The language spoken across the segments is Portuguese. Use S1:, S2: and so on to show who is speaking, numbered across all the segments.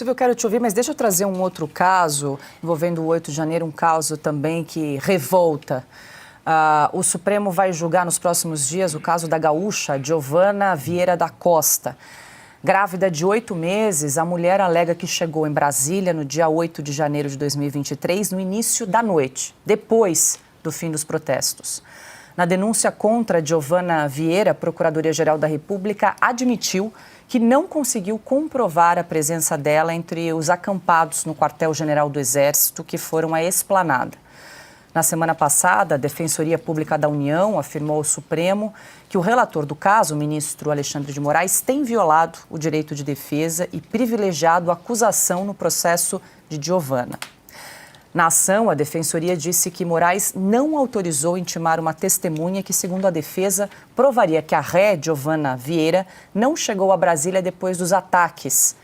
S1: Silvio, eu quero te ouvir, mas deixa eu trazer um outro caso envolvendo o 8 de janeiro, um caso também que revolta. O Supremo vai julgar nos próximos dias o caso da gaúcha Giovana Vieira da Costa. Grávida de 8 meses, a mulher alega que chegou em Brasília no dia 8 de janeiro de 2023, no início da noite, depois do fim dos protestos. Na denúncia contra Giovana Vieira, a Procuradoria-Geral da República admitiu que não conseguiu comprovar a presença dela entre os acampados no quartel-general do Exército que foram à esplanada. Na semana passada, a Defensoria Pública da União afirmou ao Supremo que o relator do caso, o ministro Alexandre de Moraes, tem violado o direito de defesa e privilegiado a acusação no processo de Giovana. Na ação, a Defensoria disse que Moraes não autorizou intimar uma testemunha que, segundo a defesa, provaria que a ré Giovana Vieira não chegou a Brasília depois dos ataques.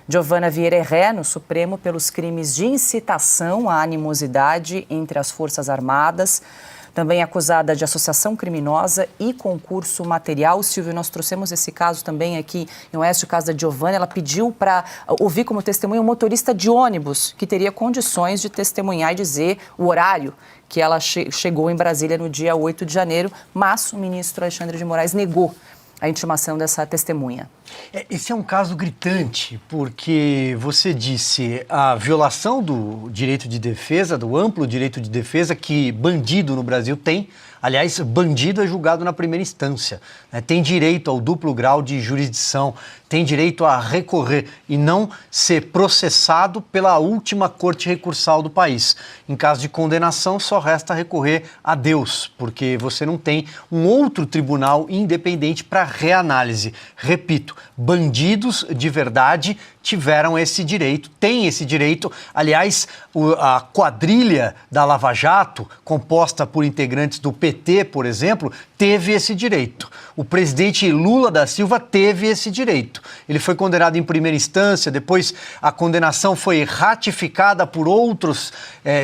S1: Giovana Vieira é ré no Supremo pelos crimes de incitação à animosidade entre as Forças Armadas, também acusada de associação criminosa e concurso material. Silvio, nós trouxemos esse caso também aqui em Oeste, o caso da Giovana. Ela pediu para ouvir como testemunha um motorista de ônibus que teria condições de testemunhar e dizer o horário que ela chegou em Brasília no dia 8 de janeiro, mas o ministro Alexandre de Moraes negou a intimação dessa testemunha.
S2: Esse é um caso gritante, porque você disse a violação do direito de defesa, do amplo direito de defesa que bandido no Brasil tem. Aliás, bandido é julgado na primeira instância, né? Tem direito ao duplo grau de jurisdição, tem direito a recorrer e não ser processado pela última corte recursal do país. Em caso de condenação, só resta recorrer a Deus, porque você não tem um outro tribunal independente para reanálise. Repito, bandidos de verdade tiveram esse direito, têm esse direito. Aliás, a quadrilha da Lava Jato, composta por integrantes do PT, por exemplo, teve esse direito. O presidente Lula da Silva teve esse direito. Ele foi condenado em primeira instância, depois a condenação foi ratificada por outros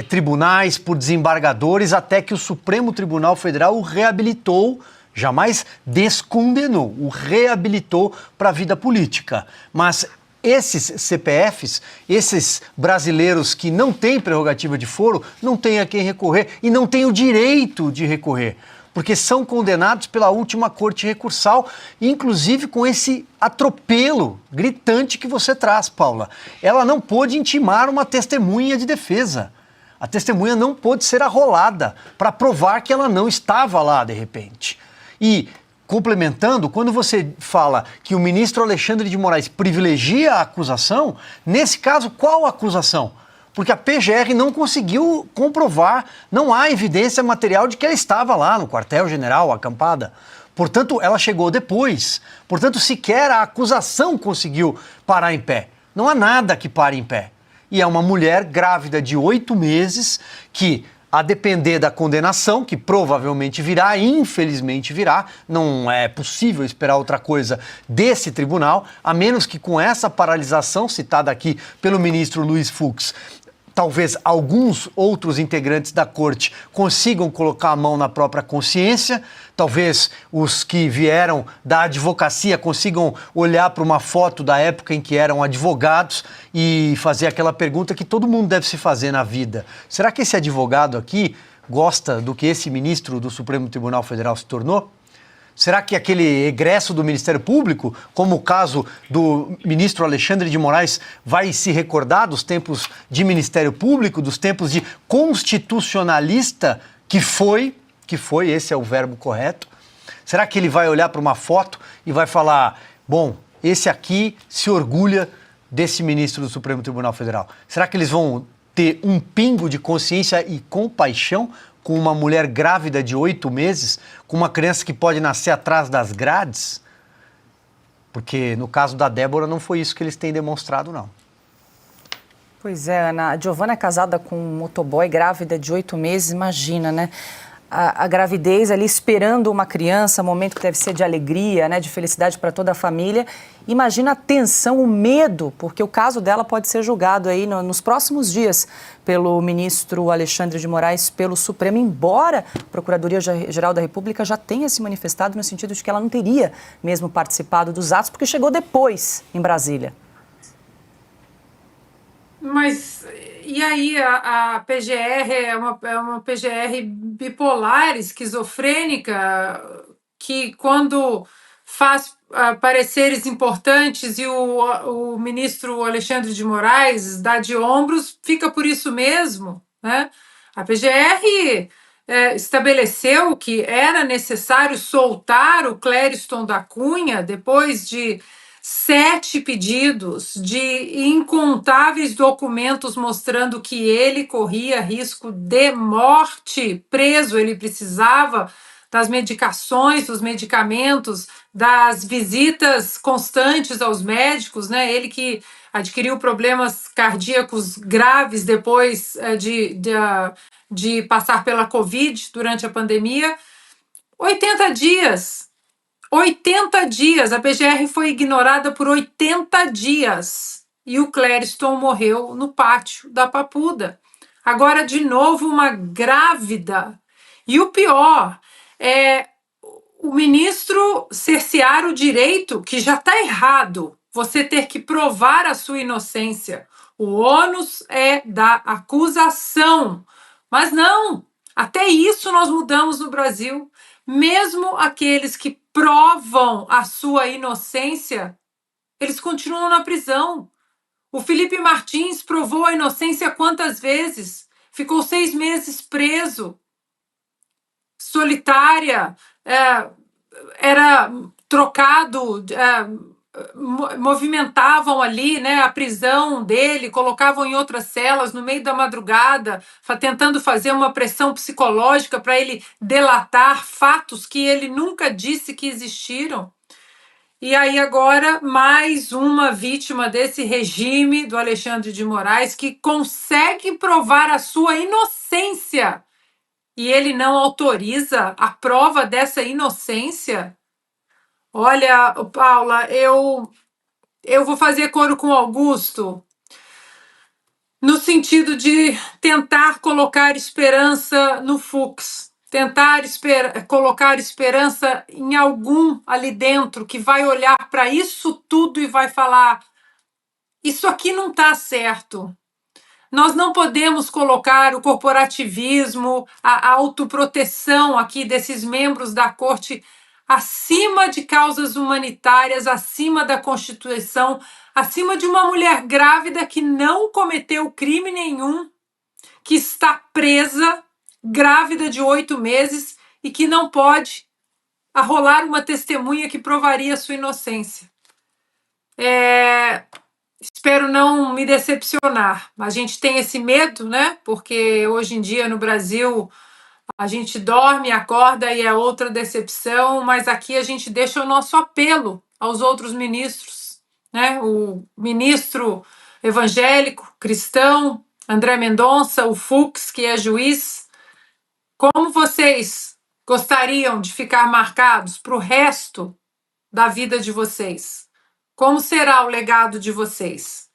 S2: tribunais, por desembargadores, até que o Supremo Tribunal Federal o reabilitou. Jamais descondenou, o reabilitou para a vida política. Mas esses CPFs, esses brasileiros que não têm prerrogativa de foro, não têm a quem recorrer e não têm o direito de recorrer, porque são condenados pela última corte recursal, inclusive com esse atropelo gritante que você traz, Paula. Ela não pôde intimar uma testemunha de defesa. A testemunha não pôde ser arrolada para provar que ela não estava lá de repente. E, complementando, quando você fala que o ministro Alexandre de Moraes privilegia a acusação, nesse caso, qual acusação? Porque a PGR não conseguiu comprovar, não há evidência material de que ela estava lá no quartel-general, acampada. Portanto, ela chegou depois. Portanto, sequer a acusação conseguiu parar em pé. Não há nada que pare em pé. E é uma mulher grávida de 8 meses que, a depender da condenação, que provavelmente virá, infelizmente virá, não é possível esperar outra coisa desse tribunal, a menos que com essa paralisação citada aqui pelo ministro Luiz Fux, talvez alguns outros integrantes da corte consigam colocar a mão na própria consciência, talvez os que vieram da advocacia consigam olhar para uma foto da época em que eram advogados e fazer aquela pergunta que todo mundo deve se fazer na vida. Será que esse advogado aqui gosta do que esse ministro do Supremo Tribunal Federal se tornou? Será que aquele egresso do Ministério Público, como o caso do ministro Alexandre de Moraes, vai se recordar dos tempos de Ministério Público, dos tempos de constitucionalista que foi, esse é o verbo correto? Será que ele vai olhar para uma foto e vai falar, bom, esse aqui se orgulha desse ministro do Supremo Tribunal Federal? Será que eles vão ter um pingo de consciência e compaixão com uma mulher grávida de 8 meses, com uma criança que pode nascer atrás das grades? Porque no caso da Débora não foi isso que eles têm demonstrado, não.
S1: Pois é, Ana, a Giovana é casada com um motoboy, grávida de 8 meses, imagina, né? A gravidez ali esperando uma criança, momento que deve ser de alegria, né, de felicidade para toda a família. Imagina a tensão, o medo, porque o caso dela pode ser julgado aí nos próximos dias pelo ministro Alexandre de Moraes, pelo Supremo, embora a Procuradoria-Geral da República já tenha se manifestado no sentido de que ela não teria mesmo participado dos atos, porque chegou depois em Brasília.
S3: Mas e aí a PGR é uma PGR bipolar, esquizofrênica, que quando faz pareceres importantes e o ministro Alexandre de Moraes dá de ombros, fica por isso mesmo, né? A PGR estabeleceu que era necessário soltar o Clériston da Cunha depois de 7 pedidos de incontáveis documentos mostrando que ele corria risco de morte preso. Ele precisava das medicações, dos medicamentos, das visitas constantes aos médicos, né? Ele que adquiriu problemas cardíacos graves depois de passar pela Covid durante a pandemia. 80 dias. 80 dias, a PGR foi ignorada por 80 dias e o Clériston morreu no pátio da Papuda. Agora, de novo, uma grávida. E o pior é o ministro cercear o direito, que já está errado, você ter que provar a sua inocência. O ônus é da acusação. Mas não, até isso nós mudamos no Brasil. Mesmo aqueles que provam a sua inocência, eles continuam na prisão. O Felipe Martins provou a inocência quantas vezes? Ficou 6 meses preso, solitária, era trocado, movimentavam ali, né, a prisão dele, colocavam em outras celas no meio da madrugada, tentando fazer uma pressão psicológica para ele delatar fatos que ele nunca disse que existiram. E aí agora mais uma vítima desse regime do Alexandre de Moraes que consegue provar a sua inocência e ele não autoriza a prova dessa inocência. Olha, Paula, eu vou fazer coro com Augusto no sentido de tentar colocar esperança no Fux, tentar colocar esperança em algum ali dentro que vai olhar para isso tudo e vai falar: isso aqui não está certo. Nós não podemos colocar o corporativismo, a autoproteção aqui desses membros da corte acima de causas humanitárias, acima da Constituição, acima de uma mulher grávida que não cometeu crime nenhum, que está presa, grávida de 8 meses e que não pode arrolar uma testemunha que provaria sua inocência. Espero não me decepcionar. A gente tem esse medo, né? Porque hoje em dia no Brasil a gente dorme, acorda e é outra decepção, mas aqui a gente deixa o nosso apelo aos outros ministros, né? O ministro evangélico, cristão, André Mendonça, o Fux, que é juiz. Como vocês gostariam de ficar marcados para o resto da vida de vocês? Como será o legado de vocês?